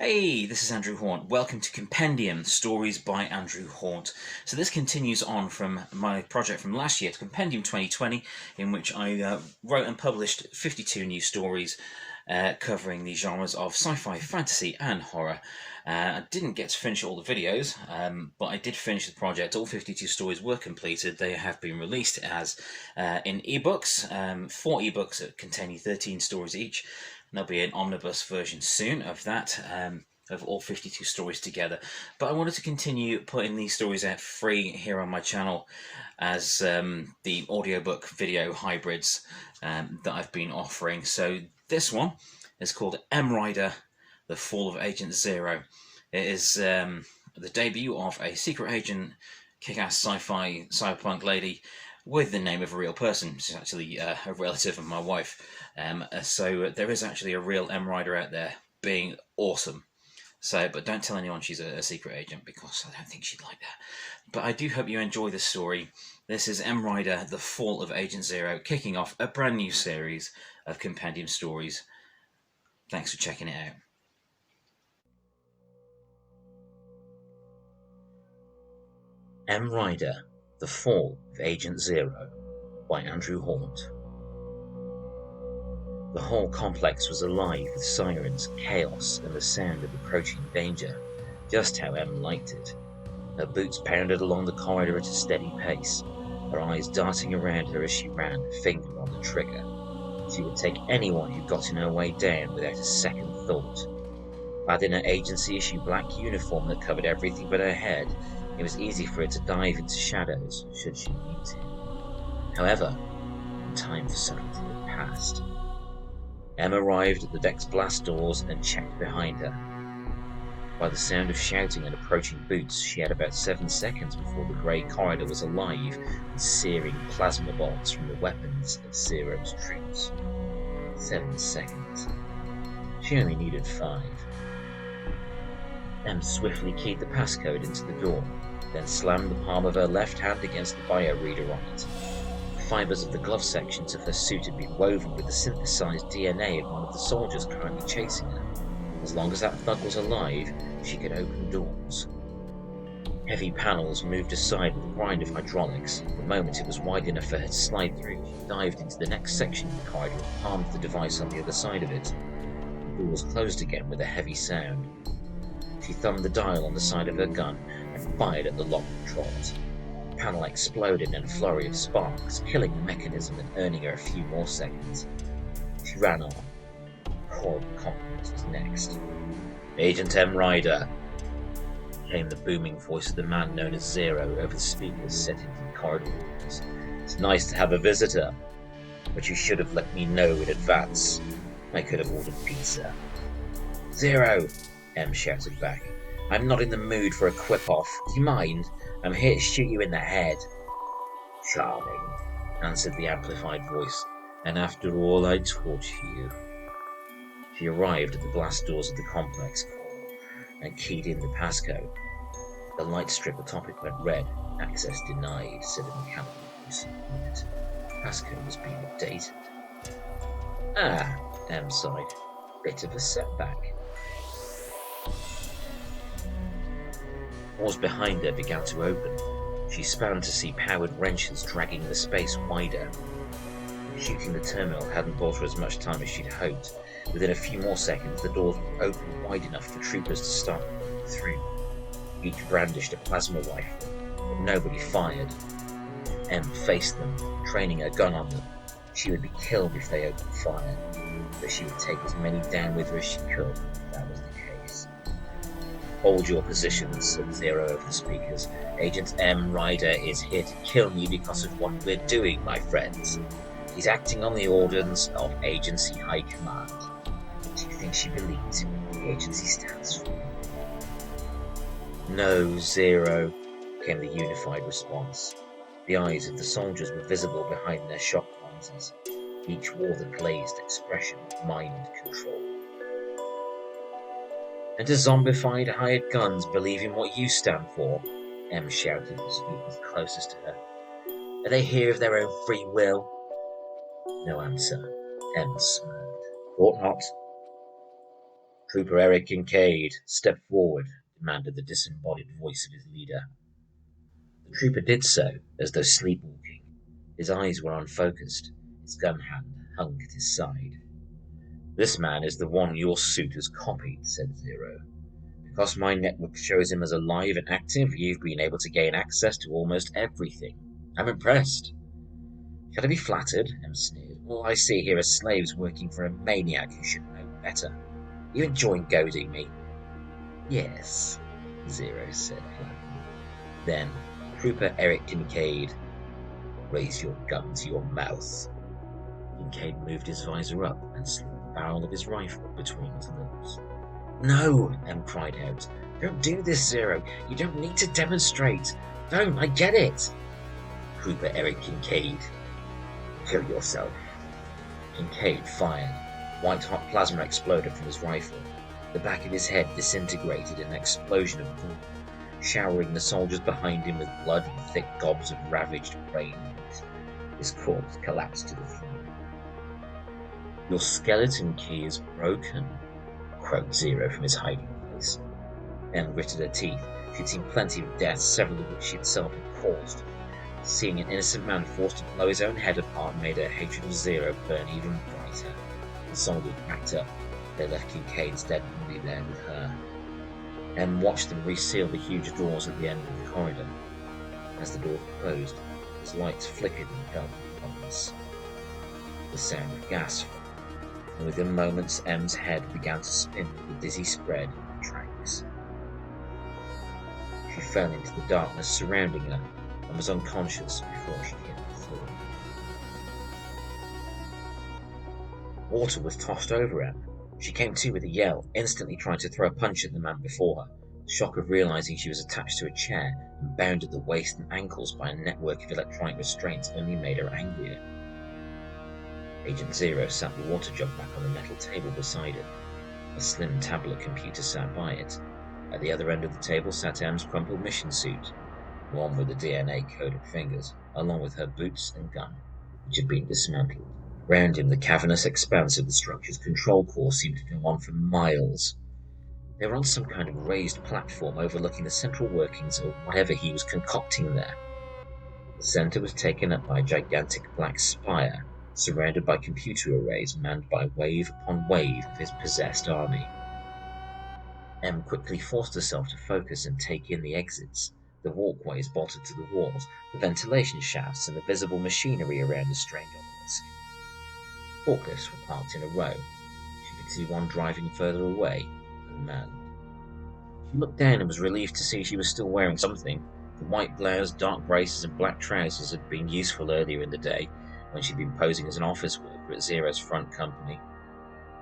Hey, this is Andrew Hawnt. Welcome to Compendium, Stories by Andrew Hawnt. So this continues on from my project from last year to Compendium 2020, in which I wrote and published 52 new stories covering the genres of sci-fi, fantasy and horror. I didn't get to finish all the videos, but I did finish the project. All 52 stories were completed. They have been released as in ebooks, 4 ebooks containing 13 stories each. There'll be an omnibus version soon of that, of all 52 stories together. But I wanted to continue putting these stories out free here on my channel as the audiobook video hybrids that I've been offering. So this one is called Ryder, The Fall of Agent Zero. It is the debut of a secret agent, kick-ass sci-fi cyberpunk lady with the name of a real person. She's actually a relative of my wife. So there is actually a real Ryder out there being awesome. But don't tell anyone she's a secret agent, because I don't think she'd like that. But I do hope you enjoy this story. This is Ryder, The Fall of Agent Zero, kicking off a brand new series of Compendium stories. Thanks for checking it out. Ryder, The Fall of Agent Zero by Andrew Hawnt. The whole complex was alive with sirens, chaos, and the sound of approaching danger, just how Em liked it. Her boots pounded along the corridor at a steady pace, her eyes darting around her as she ran, finger on the trigger. She would take anyone who got in her way down without a second thought. Clad in her agency-issue black uniform that covered everything but her head, it was easy for her to dive into shadows, should she need to. However, time for subtlety had passed. Em arrived at the deck's blast doors and checked behind her. By the sound of shouting and approaching boots, she had about 7 seconds before the grey corridor was alive with searing plasma bolts from the weapons of Zero's troops. 7 seconds. She only needed 5. Em swiftly keyed the passcode into the door, then slammed the palm of her left hand against the bio reader on it. The fibers of the glove sections of her suit had been woven with the synthesized DNA of one of the soldiers currently chasing her. As long as that thug was alive, she could open doors. Heavy panels moved aside with a grind of hydraulics. The moment it was wide enough for her to slide through, she dived into the next section of the corridor and palmed the device on the other side of it. The doors closed again with a heavy sound. She thumbed the dial on the side of her gun and fired at the lock controls. The panel exploded in a flurry of sparks, killing the mechanism and earning her a few more seconds. She ran on. Horrible confidence was next. Agent Ryder, came the booming voice of the man known as Zero over the speakers set into the corridor walls. It's nice to have a visitor, but you should have let me know in advance. I could have ordered pizza. Zero, Em shouted back. I'm not in the mood for a quip-off. Do you mind? I'm here to shoot you in the head. Charming, answered the amplified voice, and after all I taught you. She arrived at the blast doors of the complex and keyed in the passcode. The light strip atop it went red. Access denied, said a mechanical voice on it. Passcode was being updated. Ah, Em sighed. Bit of a setback. Doors behind her began to open. She spanned to see powered wrenches dragging the space wider. Shooting the terminal hadn't bought her as much time as she'd hoped. Within a few more seconds, the doors would open wide enough for troopers to start through. Each brandished a plasma rifle, but nobody fired. Em faced them, training her gun on them. She would be killed if they opened fire, but she would take as many down with her as she could if that was the case. Hold your positions, said Zero over the speakers. Agent Ryder is here to kill me because of what we're doing, my friends. He's acting on the orders of Agency High Command. Do you think she believes in what the agency stands for? No, Zero, came the unified response. The eyes of the soldiers were visible behind their shock lenses. Each wore the glazed expression of mind control. And do zombified hired guns believe in what you stand for? Em shouted, the speakers closest to her. Are they here of their own free will? No answer. Em smirked. Thought not. Trooper Eric Kincaid, step forward, demanded the disembodied voice of his leader. The trooper did so, as though sleepwalking. His eyes were unfocused, his gun hand hung at his side. This man is the one your suit has copied, said Zero. Because my network shows him as alive and active, you've been able to gain access to almost everything. I'm impressed. Should I be flattered? M sneered. All I see here are slaves working for a maniac who should know better. You enjoying goading me? Yes, Zero said flatly. Then, Trooper Eric Kincaid, raise your gun to your mouth. Kincaid moved his visor up and slid the barrel of his rifle between his lips. No, M cried out. Don't do this, Zero. You don't need to demonstrate. Don't, I get it. Trooper Eric Kincaid, kill yourself. Kincaid fired. White-hot plasma exploded from his rifle. The back of his head disintegrated in an explosion of gore, showering the soldiers behind him with blood and thick gobs of ravaged brain meat. His corpse collapsed to the floor. Your skeleton key is broken, croaked Zero from his hiding place. M gritted her teeth. She'd seen plenty of deaths, several of which she herself had caused. Seeing an innocent man forced to blow his own head apart made her hatred of Zero burn even brighter. The soldiers backed up. They left Kincaid's dead body there with her. M watched them reseal the huge doors at the end of the corridor. As the doors closed, his lights flickered and fell to darkness. The sound of gas fell, and within moments M's head began to spin with a dizzy spread of tranks. She fell into the darkness surrounding her and was unconscious before she hit the floor. Water was tossed over Em. She came to with a yell, instantly trying to throw a punch at the man before her. The shock of realizing she was attached to a chair and bound at the waist and ankles by a network of electronic restraints only made her angrier. Agent Zero sat the water jug back on the metal table beside him. A slim tablet computer sat by it. At the other end of the table sat Em's crumpled mission suit, one with the DNA-coded fingers, along with her boots and gun, which had been dismantled. Round him, the cavernous expanse of the structure's control core seemed to go on for miles. They were on some kind of raised platform overlooking the central workings of whatever he was concocting there. The center was taken up by a gigantic black spire, surrounded by computer arrays manned by wave upon wave of his possessed army. Em quickly forced herself to focus and take in the exits, the walkways bolted to the walls, the ventilation shafts, and the visible machinery around the strange obelisk. Forklifts were parked in a row. She could see one driving further away, unmanned. She looked down and was relieved to see she was still wearing something. The white blouse, dark braces, and black trousers had been useful earlier in the day, when she'd been posing as an office worker at Zero's front company.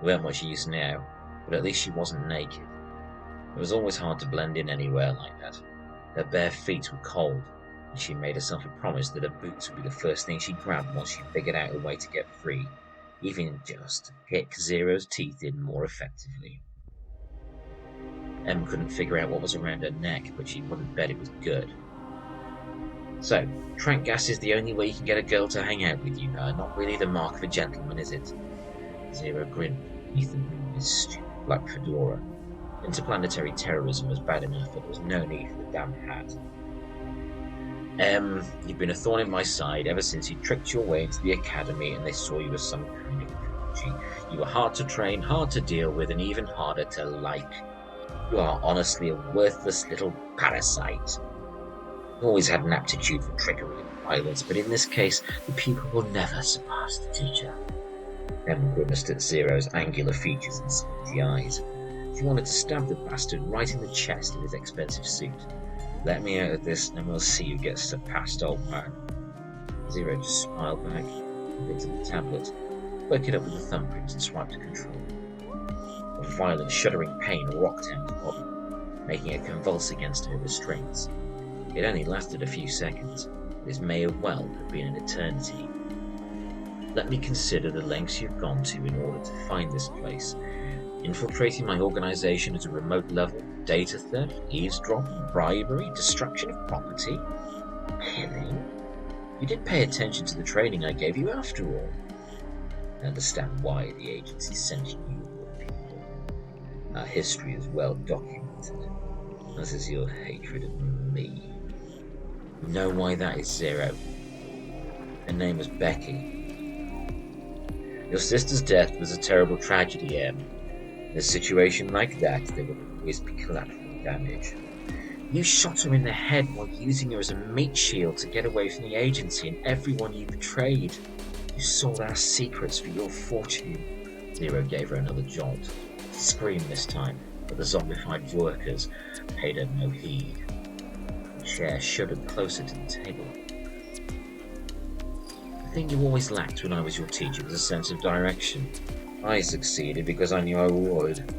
They weren't much use now, but at least she wasn't naked. It was always hard to blend in anywhere like that. Her bare feet were cold, and she made herself a promise that her boots would be the first thing she grabbed once she figured out a way to get free, even just to kick Zero's teeth in more effectively. Em couldn't figure out what was around her neck, but she wouldn't bet it was good. So, trank gas is the only way you can get a girl to hang out with you, not really the mark of a gentleman, is it? Zero grinned beneath the rim of his stupid black fedora. Interplanetary terrorism was bad enough, but there was no need for the damn hat. You've been a thorn in my side ever since you tricked your way into the academy and they saw you as some kind of prodigy. You were hard to train, hard to deal with, and even harder to like. You are honestly a worthless little parasite. You always had an aptitude for trickery and violence, but in this case, the pupil will never surpass the teacher. Em grimaced at Zero's angular features and squinty eyes. She wanted to stab the bastard right in the chest in his expensive suit. Let me out of this and we'll see who gets surpassed, old man. Zero just smiled back, bit of the tablet, woke it up with a thumbprint and swiped to control. A violent, shuddering pain rocked Em's body, making her convulse against her restraints. It only lasted a few seconds, but this may well have been an eternity. Let me consider the lengths you've gone to in order to find this place. Infiltrating my organization at a remote level, data theft, eavesdropping, bribery, destruction of property, killing. You did pay attention to the training I gave you after all. I understand why the agency sent you your people. Our history is well documented, as is your hatred of me. You know why that is, Zero? Her name was Becky. Your sister's death was a terrible tragedy, Em. In a situation like that, there will always be collateral damage. You shot her in the head while using her as a meat shield to get away from the agency and everyone you betrayed. You sold our secrets for your fortune. Zero gave her another jolt. She screamed this time, but the zombified workers paid her no heed. The chair shuddered closer to the table. The thing you always lacked when I was your teacher was a sense of direction. I succeeded because I knew I would.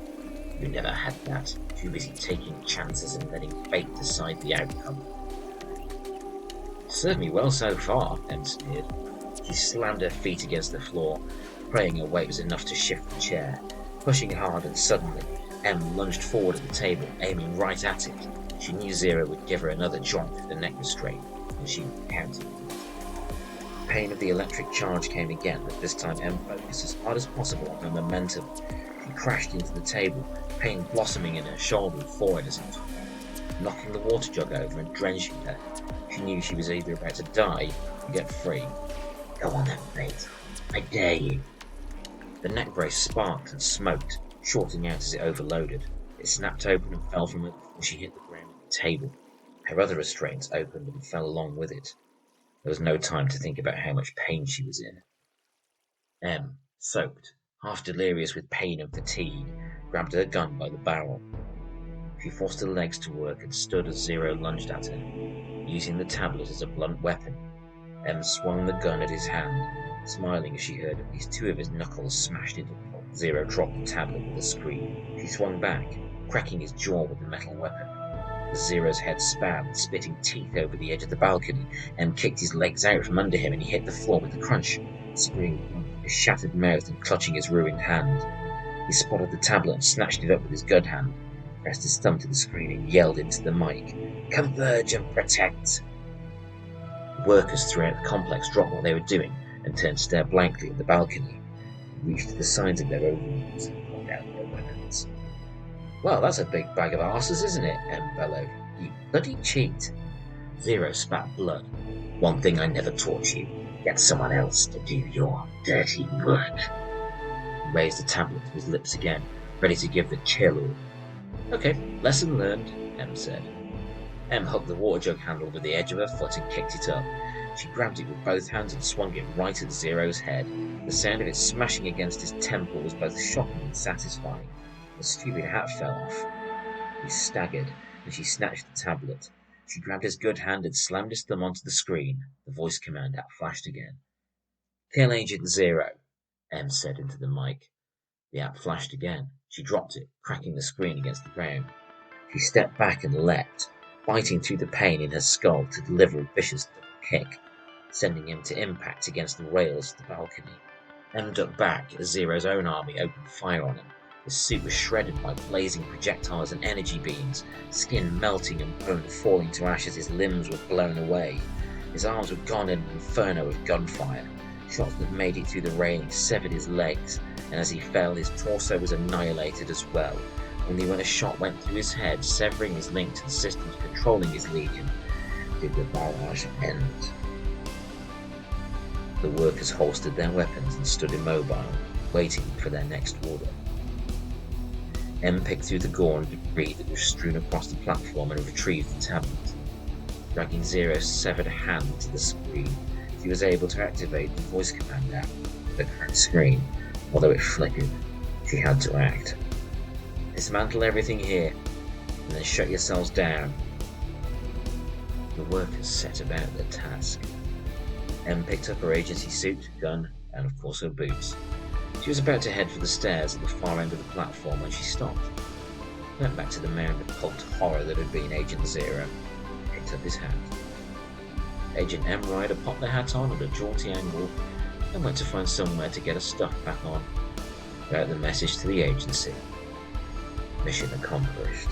You never had that. Too busy taking chances and letting fate decide the outcome. Served me well so far, Em sneered. She slammed her feet against the floor, praying her weight was enough to shift the chair. Pushing hard, and suddenly, Em lunged forward at the table, aiming right at it. She knew Zero would give her another joint with the neck restraint, and she counted. The pain of the electric charge came again, but this time Em focused as hard as possible on her momentum. She crashed into the table, pain blossoming in her shoulder and forehead as it knocking the water jug over and drenching her. She knew she was either about to die or get free. Go on then, Fate. I dare you. The neck brace sparked and smoked, shorting out as it overloaded. It snapped open and fell from her before she hit the ground at the table. Her other restraints opened and fell along with it. There was no time to think about how much pain she was in. Em, soaked, half delirious with pain and fatigue, grabbed her gun by the barrel. She forced her legs to work and stood as Zero lunged at her, using the tablet as a blunt weapon. Em swung the gun at his hand, smiling as she heard at least two of his knuckles smashed into the floor. Zero dropped the tablet with a scream. She swung back, cracking his jaw with the metal weapon. As Zero's head span, spitting teeth over the edge of the balcony, Em kicked his legs out from under him and he hit the floor with a crunch, screaming, his shattered mouth and clutching his ruined hand. He spotted the tablet and snatched it up with his good hand, pressed his thumb to the screen and yelled into the mic, "Converge and protect!" Workers throughout the complex dropped what they were doing and turned to stare blankly at the balcony. They reached to the sides of their overalls and pulled out their weapons. "Well, that's a big bag of arses, isn't it?" Em bellowed. "You bloody cheat!" Zero spat blood. "One thing I never taught you. Get someone else to do your dirty work." He raised the tablet to his lips again, ready to give the kill. "Okay, lesson learned," Em said. Em hooked the water jug handle with the edge of her foot and kicked it up. She grabbed it with both hands and swung it right at Zero's head. The sound of it smashing against his temple was both shocking and satisfying. The stupid hat fell off. He staggered, and she snatched the tablet. She grabbed his good hand and slammed his thumb onto the screen. The voice command app flashed again. "Kill Agent Zero," Em said into the mic. The app flashed again. She dropped it, cracking the screen against the ground. She stepped back and leapt, biting through the pain in her skull to deliver a vicious double kick, sending him to impact against the rails of the balcony. Em ducked back as Zero's own army opened fire on him. His suit was shredded by blazing projectiles and energy beams, skin melting and bone falling to ash as his limbs were blown away. His arms were gone in an inferno of gunfire. Shots that made it through the railing severed his legs, and as he fell, his torso was annihilated as well, only when a shot went through his head, severing his link to the systems controlling his legion, did the barrage end. The workers holstered their weapons and stood immobile, waiting for their next order. Em picked through the gore and debris that was strewn across the platform and retrieved the tablet. Dragging Zero's severed hand to the screen, she was able to activate the voice command app. The cracked screen, although it flickered, she had to act. "Dismantle everything here, and then shut yourselves down." The workers set about their task. Em picked up her agency suit, gun, and of course her boots. She was about to head for the stairs at the far end of the platform when she stopped. Went back to the mound of cult horror that had been Agent Zero, and picked up his hat. Agent M. Ryder popped the hat on at a jaunty angle and went to find somewhere to get her stuff back on. Without the message to the agency. Mission accomplished.